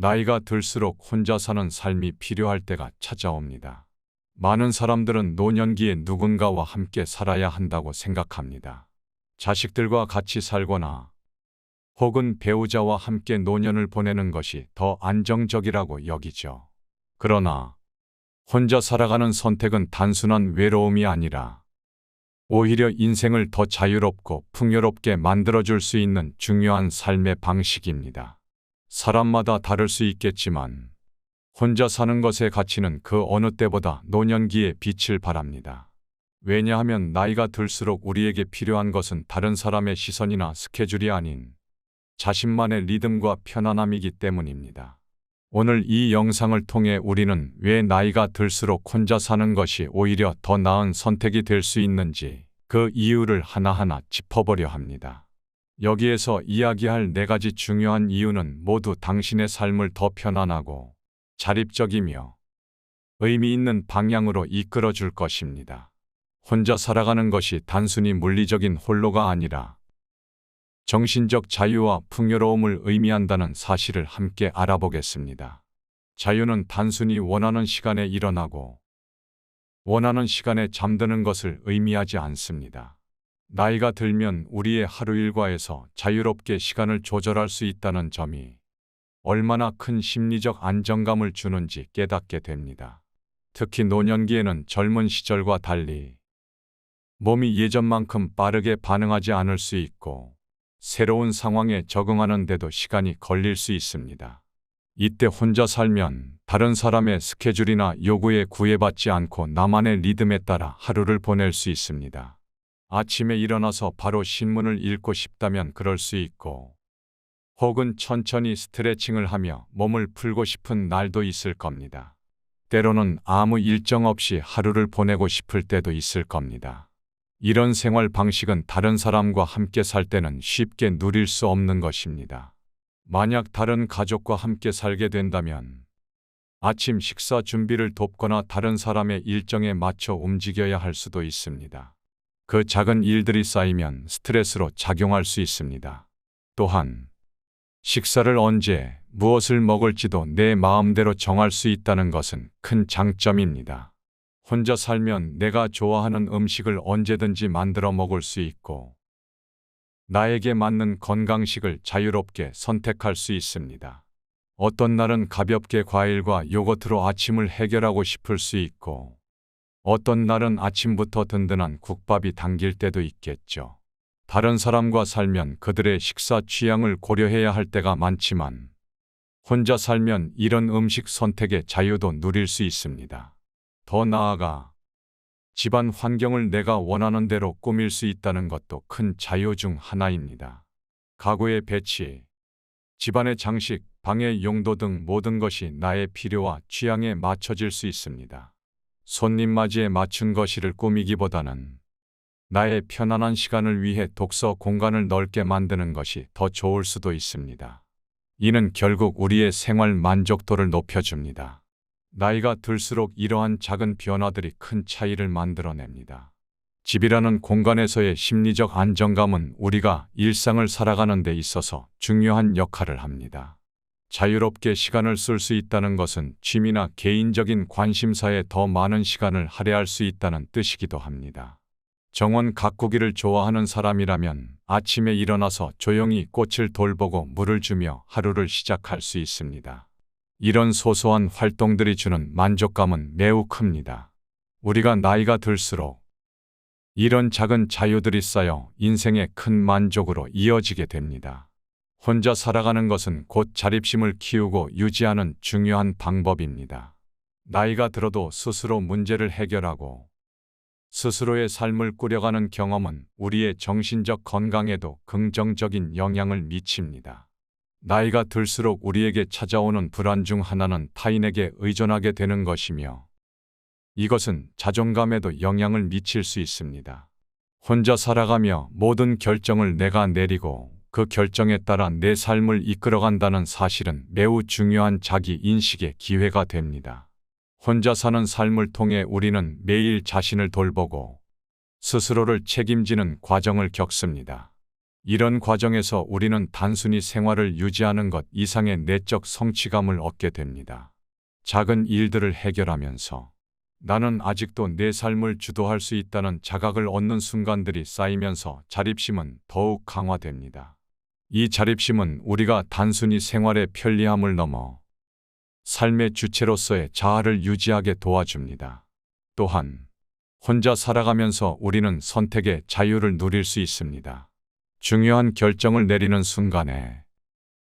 나이가 들수록 혼자 사는 삶이 필요할 때가 찾아옵니다. 많은 사람들은 노년기에 누군가와 함께 살아야 한다고 생각합니다. 자식들과 같이 살거나 혹은 배우자와 함께 노년을 보내는 것이 더 안정적이라고 여기죠. 그러나 혼자 살아가는 선택은 단순한 외로움이 아니라 오히려 인생을 더 자유롭고 풍요롭게 만들어줄 수 있는 중요한 삶의 방식입니다. 사람마다 다를 수 있겠지만 혼자 사는 것의 가치는 그 어느 때보다 노년기에 빛을 발합니다. 왜냐하면 나이가 들수록 우리에게 필요한 것은 다른 사람의 시선이나 스케줄이 아닌 자신만의 리듬과 편안함이기 때문입니다. 오늘 이 영상을 통해 우리는 왜 나이가 들수록 혼자 사는 것이 오히려 더 나은 선택이 될 수 있는지 그 이유를 하나하나 짚어보려 합니다. 여기에서 이야기할 4가지 중요한 이유는 모두 당신의 삶을 더 편안하고 자립적이며 의미 있는 방향으로 이끌어 줄 것입니다. 혼자 살아가는 것이 단순히 물리적인 홀로가 아니라 정신적 자유와 풍요로움을 의미한다는 사실을 함께 알아보겠습니다. 자유는 단순히 원하는 시간에 일어나고 원하는 시간에 잠드는 것을 의미하지 않습니다. 나이가 들면 우리의 하루 일과에서 자유롭게 시간을 조절할 수 있다는 점이 얼마나 큰 심리적 안정감을 주는지 깨닫게 됩니다. 특히 노년기에는 젊은 시절과 달리 몸이 예전만큼 빠르게 반응하지 않을 수 있고 새로운 상황에 적응하는 데도 시간이 걸릴 수 있습니다. 이때 혼자 살면 다른 사람의 스케줄이나 요구에 구애받지 않고 나만의 리듬에 따라 하루를 보낼 수 있습니다. 아침에 일어나서 바로 신문을 읽고 싶다면 그럴 수 있고 혹은 천천히 스트레칭을 하며 몸을 풀고 싶은 날도 있을 겁니다. 때로는 아무 일정 없이 하루를 보내고 싶을 때도 있을 겁니다. 이런 생활 방식은 다른 사람과 함께 살 때는 쉽게 누릴 수 없는 것입니다. 만약 다른 가족과 함께 살게 된다면 아침 식사 준비를 돕거나 다른 사람의 일정에 맞춰 움직여야 할 수도 있습니다. 그 작은 일들이 쌓이면 스트레스로 작용할 수 있습니다. 또한 식사를 언제, 무엇을 먹을지도 내 마음대로 정할 수 있다는 것은 큰 장점입니다. 혼자 살면 내가 좋아하는 음식을 언제든지 만들어 먹을 수 있고 나에게 맞는 건강식을 자유롭게 선택할 수 있습니다. 어떤 날은 가볍게 과일과 요거트로 아침을 해결하고 싶을 수 있고 어떤 날은 아침부터 든든한 국밥이 당길 때도 있겠죠. 다른 사람과 살면 그들의 식사 취향을 고려해야 할 때가 많지만 혼자 살면 이런 음식 선택의 자유도 누릴 수 있습니다. 더 나아가 집안 환경을 내가 원하는 대로 꾸밀 수 있다는 것도 큰 자유 중 하나입니다. 가구의 배치, 집안의 장식, 방의 용도 등 모든 것이 나의 필요와 취향에 맞춰질 수 있습니다. 손님 맞이에 맞춘 거실을 꾸미기보다는 나의 편안한 시간을 위해 독서 공간을 넓게 만드는 것이 더 좋을 수도 있습니다. 이는 결국 우리의 생활 만족도를 높여줍니다. 나이가 들수록 이러한 작은 변화들이 큰 차이를 만들어냅니다. 집이라는 공간에서의 심리적 안정감은 우리가 일상을 살아가는 데 있어서 중요한 역할을 합니다. 자유롭게 시간을 쓸 수 있다는 것은 취미나 개인적인 관심사에 더 많은 시간을 할애할 수 있다는 뜻이기도 합니다. 정원 가꾸기를 좋아하는 사람이라면 아침에 일어나서 조용히 꽃을 돌보고 물을 주며 하루를 시작할 수 있습니다. 이런 소소한 활동들이 주는 만족감은 매우 큽니다. 우리가 나이가 들수록 이런 작은 자유들이 쌓여 인생의 큰 만족으로 이어지게 됩니다. 혼자 살아가는 것은 곧 자립심을 키우고 유지하는 중요한 방법입니다. 나이가 들어도 스스로 문제를 해결하고 스스로의 삶을 꾸려가는 경험은 우리의 정신적 건강에도 긍정적인 영향을 미칩니다. 나이가 들수록 우리에게 찾아오는 불안 중 하나는 타인에게 의존하게 되는 것이며 이것은 자존감에도 영향을 미칠 수 있습니다. 혼자 살아가며 모든 결정을 내가 내리고 그 결정에 따라 내 삶을 이끌어간다는 사실은 매우 중요한 자기 인식의 기회가 됩니다. 혼자 사는 삶을 통해 우리는 매일 자신을 돌보고 스스로를 책임지는 과정을 겪습니다. 이런 과정에서 우리는 단순히 생활을 유지하는 것 이상의 내적 성취감을 얻게 됩니다. 작은 일들을 해결하면서 나는 아직도 내 삶을 주도할 수 있다는 자각을 얻는 순간들이 쌓이면서 자립심은 더욱 강화됩니다. 이 자립심은 우리가 단순히 생활의 편리함을 넘어 삶의 주체로서의 자아를 유지하게 도와줍니다. 또한 혼자 살아가면서 우리는 선택의 자유를 누릴 수 있습니다. 중요한 결정을 내리는 순간에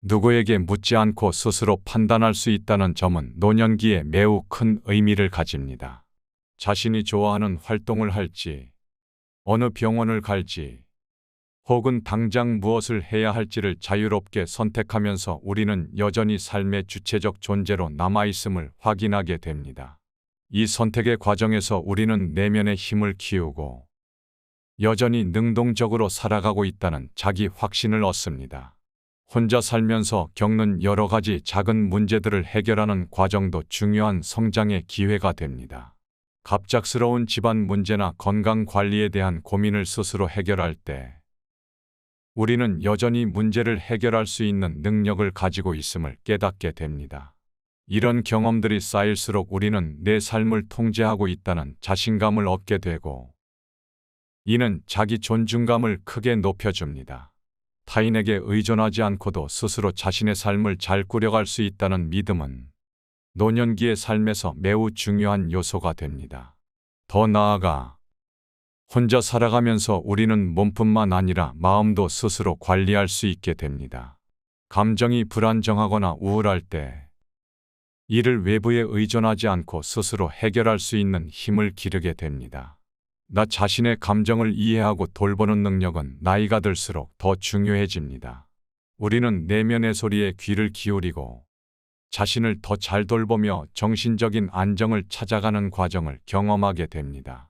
누구에게 묻지 않고 스스로 판단할 수 있다는 점은 노년기에 매우 큰 의미를 가집니다. 자신이 좋아하는 활동을 할지, 어느 병원을 갈지, 혹은 당장 무엇을 해야 할지를 자유롭게 선택하면서 우리는 여전히 삶의 주체적 존재로 남아있음을 확인하게 됩니다. 이 선택의 과정에서 우리는 내면의 힘을 키우고 여전히 능동적으로 살아가고 있다는 자기 확신을 얻습니다. 혼자 살면서 겪는 여러 가지 작은 문제들을 해결하는 과정도 중요한 성장의 기회가 됩니다. 갑작스러운 집안 문제나 건강 관리에 대한 고민을 스스로 해결할 때 우리는 여전히 문제를 해결할 수 있는 능력을 가지고 있음을 깨닫게 됩니다. 이런 경험들이 쌓일수록 우리는 내 삶을 통제하고 있다는 자신감을 얻게 되고 이는 자기 존중감을 크게 높여줍니다. 타인에게 의존하지 않고도 스스로 자신의 삶을 잘 꾸려갈 수 있다는 믿음은 노년기의 삶에서 매우 중요한 요소가 됩니다. 더 나아가 혼자 살아가면서 우리는 몸뿐만 아니라 마음도 스스로 관리할 수 있게 됩니다. 감정이 불안정하거나 우울할 때 이를 외부에 의존하지 않고 스스로 해결할 수 있는 힘을 기르게 됩니다. 나 자신의 감정을 이해하고 돌보는 능력은 나이가 들수록 더 중요해집니다. 우리는 내면의 소리에 귀를 기울이고 자신을 더 잘 돌보며 정신적인 안정을 찾아가는 과정을 경험하게 됩니다.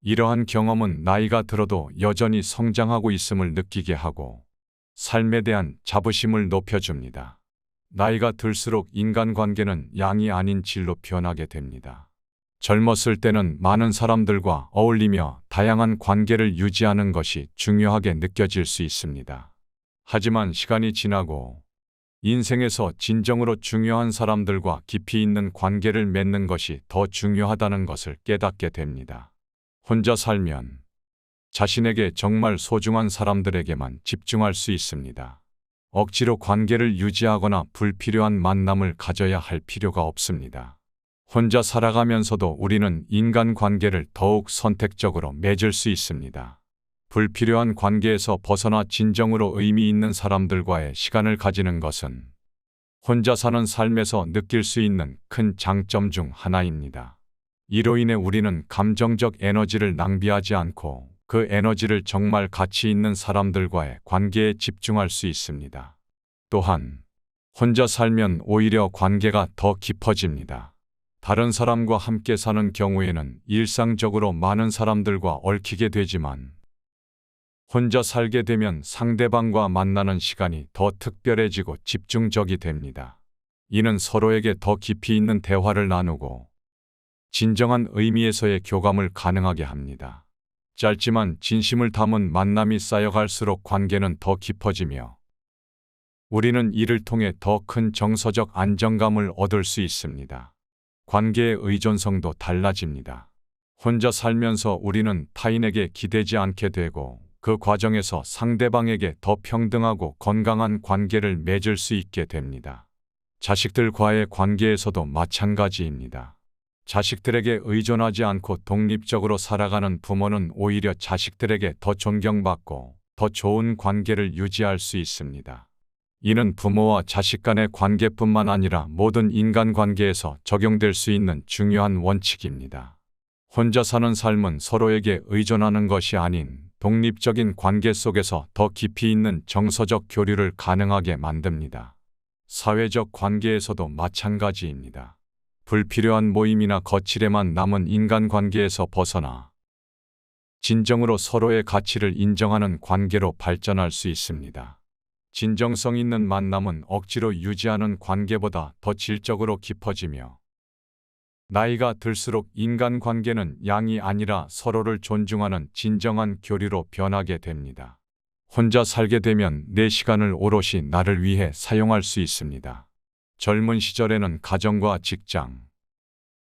이러한 경험은 나이가 들어도 여전히 성장하고 있음을 느끼게 하고 삶에 대한 자부심을 높여줍니다. 나이가 들수록 인간관계는 양이 아닌 질로 변하게 됩니다. 젊었을 때는 많은 사람들과 어울리며 다양한 관계를 유지하는 것이 중요하게 느껴질 수 있습니다. 하지만 시간이 지나고 인생에서 진정으로 중요한 사람들과 깊이 있는 관계를 맺는 것이 더 중요하다는 것을 깨닫게 됩니다. 혼자 살면 자신에게 정말 소중한 사람들에게만 집중할 수 있습니다. 억지로 관계를 유지하거나 불필요한 만남을 가져야 할 필요가 없습니다. 혼자 살아가면서도 우리는 인간관계를 더욱 선택적으로 맺을 수 있습니다. 불필요한 관계에서 벗어나 진정으로 의미 있는 사람들과의 시간을 가지는 것은 혼자 사는 삶에서 느낄 수 있는 큰 장점 중 하나입니다. 이로 인해 우리는 감정적 에너지를 낭비하지 않고 그 에너지를 정말 가치 있는 사람들과의 관계에 집중할 수 있습니다. 또한 혼자 살면 오히려 관계가 더 깊어집니다. 다른 사람과 함께 사는 경우에는 일상적으로 많은 사람들과 얽히게 되지만 혼자 살게 되면 상대방과 만나는 시간이 더 특별해지고 집중적이 됩니다. 이는 서로에게 더 깊이 있는 대화를 나누고 진정한 의미에서의 교감을 가능하게 합니다. 짧지만 진심을 담은 만남이 쌓여갈수록 관계는 더 깊어지며 우리는 이를 통해 더 큰 정서적 안정감을 얻을 수 있습니다. 관계의 의존성도 달라집니다. 혼자 살면서 우리는 타인에게 기대지 않게 되고 그 과정에서 상대방에게 더 평등하고 건강한 관계를 맺을 수 있게 됩니다. 자식들과의 관계에서도 마찬가지입니다. 자식들에게 의존하지 않고 독립적으로 살아가는 부모는 오히려 자식들에게 더 존경받고 더 좋은 관계를 유지할 수 있습니다. 이는 부모와 자식 간의 관계뿐만 아니라 모든 인간관계에서 적용될 수 있는 중요한 원칙입니다. 혼자 사는 삶은 서로에게 의존하는 것이 아닌 독립적인 관계 속에서 더 깊이 있는 정서적 교류를 가능하게 만듭니다. 사회적 관계에서도 마찬가지입니다. 불필요한 모임이나 거칠에만 남은 인간관계에서 벗어나 진정으로 서로의 가치를 인정하는 관계로 발전할 수 있습니다. 진정성 있는 만남은 억지로 유지하는 관계보다 더 질적으로 깊어지며 나이가 들수록 인간관계는 양이 아니라 서로를 존중하는 진정한 교류로 변하게 됩니다. 혼자 살게 되면 내 시간을 오롯이 나를 위해 사용할 수 있습니다. 젊은 시절에는 가정과 직장,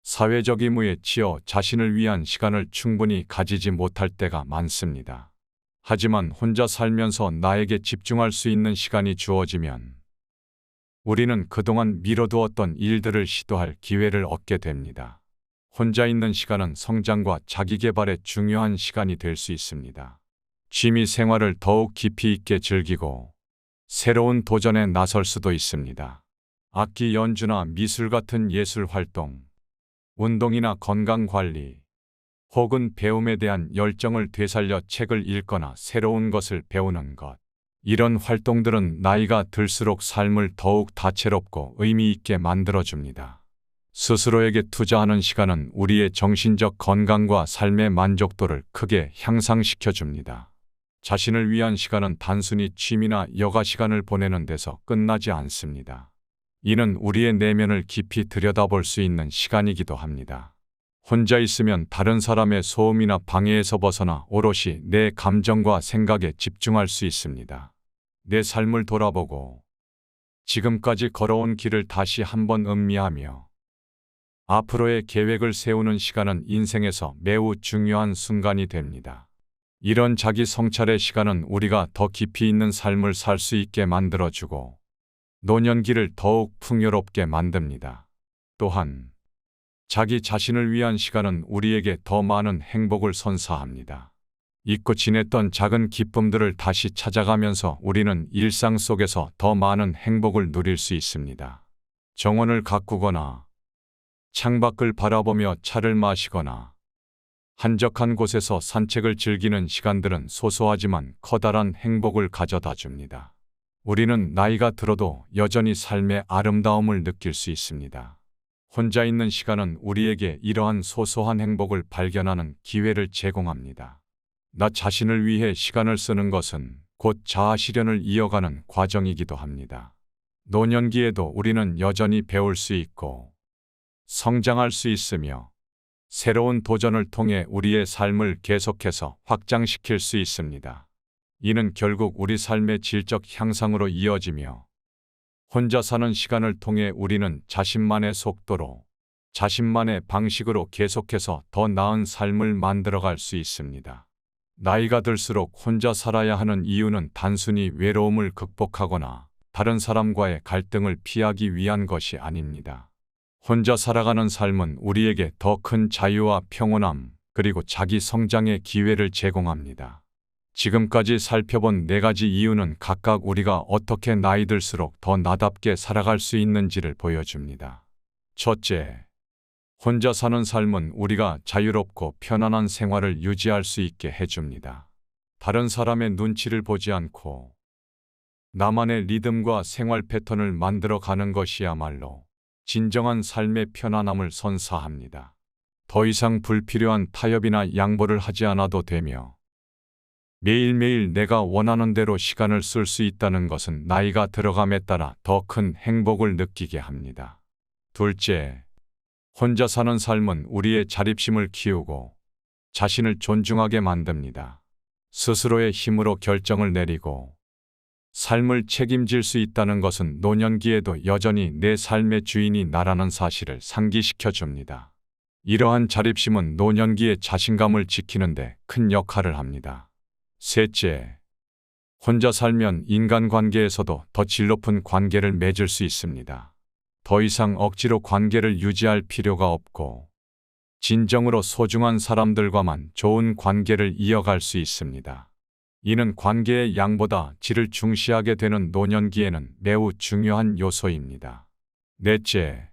사회적 의무에 치여 자신을 위한 시간을 충분히 가지지 못할 때가 많습니다. 하지만 혼자 살면서 나에게 집중할 수 있는 시간이 주어지면 우리는 그동안 미뤄두었던 일들을 시도할 기회를 얻게 됩니다. 혼자 있는 시간은 성장과 자기개발에 중요한 시간이 될 수 있습니다. 취미 생활을 더욱 깊이 있게 즐기고 새로운 도전에 나설 수도 있습니다. 악기 연주나 미술 같은 예술 활동, 운동이나 건강 관리, 혹은 배움에 대한 열정을 되살려 책을 읽거나 새로운 것을 배우는 것. 이런 활동들은 나이가 들수록 삶을 더욱 다채롭고 의미 있게 만들어줍니다. 스스로에게 투자하는 시간은 우리의 정신적 건강과 삶의 만족도를 크게 향상시켜줍니다. 자신을 위한 시간은 단순히 취미나 여가 시간을 보내는 데서 끝나지 않습니다. 이는 우리의 내면을 깊이 들여다볼 수 있는 시간이기도 합니다. 혼자 있으면 다른 사람의 소음이나 방해에서 벗어나 오롯이 내 감정과 생각에 집중할 수 있습니다. 내 삶을 돌아보고 지금까지 걸어온 길을 다시 한번 음미하며 앞으로의 계획을 세우는 시간은 인생에서 매우 중요한 순간이 됩니다. 이런 자기 성찰의 시간은 우리가 더 깊이 있는 삶을 살 수 있게 만들어주고 노년기를 더욱 풍요롭게 만듭니다. 또한 자기 자신을 위한 시간은 우리에게 더 많은 행복을 선사합니다. 잊고 지냈던 작은 기쁨들을 다시 찾아가면서 우리는 일상 속에서 더 많은 행복을 누릴 수 있습니다. 정원을 가꾸거나 창밖을 바라보며 차를 마시거나 한적한 곳에서 산책을 즐기는 시간들은 소소하지만 커다란 행복을 가져다 줍니다. 우리는 나이가 들어도 여전히 삶의 아름다움을 느낄 수 있습니다. 혼자 있는 시간은 우리에게 이러한 소소한 행복을 발견하는 기회를 제공합니다. 나 자신을 위해 시간을 쓰는 것은 곧 자아 실현을 이어가는 과정이기도 합니다. 노년기에도 우리는 여전히 배울 수 있고 성장할 수 있으며 새로운 도전을 통해 우리의 삶을 계속해서 확장시킬 수 있습니다. 이는 결국 우리 삶의 질적 향상으로 이어지며 혼자 사는 시간을 통해 우리는 자신만의 속도로, 자신만의 방식으로 계속해서 더 나은 삶을 만들어갈 수 있습니다. 나이가 들수록 혼자 살아야 하는 이유는 단순히 외로움을 극복하거나 다른 사람과의 갈등을 피하기 위한 것이 아닙니다. 혼자 살아가는 삶은 우리에게 더 큰 자유와 평온함, 그리고 자기 성장의 기회를 제공합니다. 지금까지 살펴본 4가지 이유는 각각 우리가 어떻게 나이 들수록 더 나답게 살아갈 수 있는지를 보여줍니다. 첫째, 혼자 사는 삶은 우리가 자유롭고 편안한 생활을 유지할 수 있게 해줍니다. 다른 사람의 눈치를 보지 않고 나만의 리듬과 생활 패턴을 만들어 가는 것이야말로 진정한 삶의 편안함을 선사합니다. 더 이상 불필요한 타협이나 양보를 하지 않아도 되며 매일매일 내가 원하는 대로 시간을 쓸 수 있다는 것은 나이가 들어감에 따라 더 큰 행복을 느끼게 합니다. 둘째, 혼자 사는 삶은 우리의 자립심을 키우고 자신을 존중하게 만듭니다. 스스로의 힘으로 결정을 내리고 삶을 책임질 수 있다는 것은 노년기에도 여전히 내 삶의 주인이 나라는 사실을 상기시켜 줍니다. 이러한 자립심은 노년기의 자신감을 지키는 데 큰 역할을 합니다. 셋째, 혼자 살면 인간관계에서도 더 질 높은 관계를 맺을 수 있습니다. 더 이상 억지로 관계를 유지할 필요가 없고 진정으로 소중한 사람들과만 좋은 관계를 이어갈 수 있습니다. 이는 관계의 양보다 질을 중시하게 되는 노년기에는 매우 중요한 요소입니다. 넷째,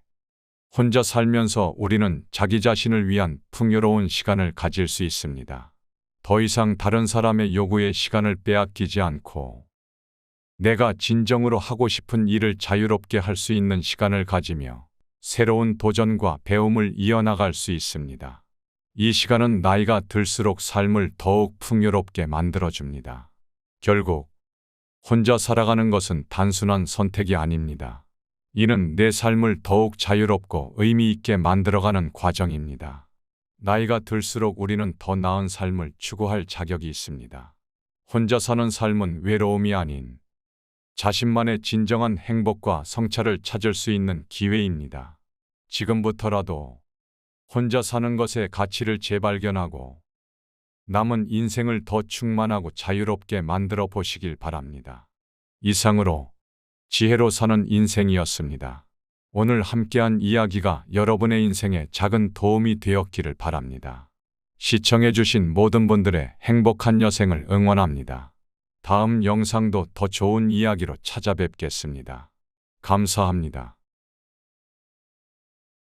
혼자 살면서 우리는 자기 자신을 위한 풍요로운 시간을 가질 수 있습니다. 더 이상 다른 사람의 요구에 시간을 빼앗기지 않고 내가 진정으로 하고 싶은 일을 자유롭게 할 수 있는 시간을 가지며 새로운 도전과 배움을 이어나갈 수 있습니다. 이 시간은 나이가 들수록 삶을 더욱 풍요롭게 만들어줍니다. 결국 혼자 살아가는 것은 단순한 선택이 아닙니다. 이는 내 삶을 더욱 자유롭고 의미 있게 만들어가는 과정입니다. 나이가 들수록 우리는 더 나은 삶을 추구할 자격이 있습니다. 혼자 사는 삶은 외로움이 아닌 자신만의 진정한 행복과 성찰을 찾을 수 있는 기회입니다. 지금부터라도 혼자 사는 것의 가치를 재발견하고 남은 인생을 더 충만하고 자유롭게 만들어 보시길 바랍니다. 이상으로 지혜로 사는 인생이었습니다. 오늘 함께한 이야기가 여러분의 인생에 작은 도움이 되었기를 바랍니다. 시청해주신 모든 분들의 행복한 여생을 응원합니다. 다음 영상도 더 좋은 이야기로 찾아뵙겠습니다. 감사합니다.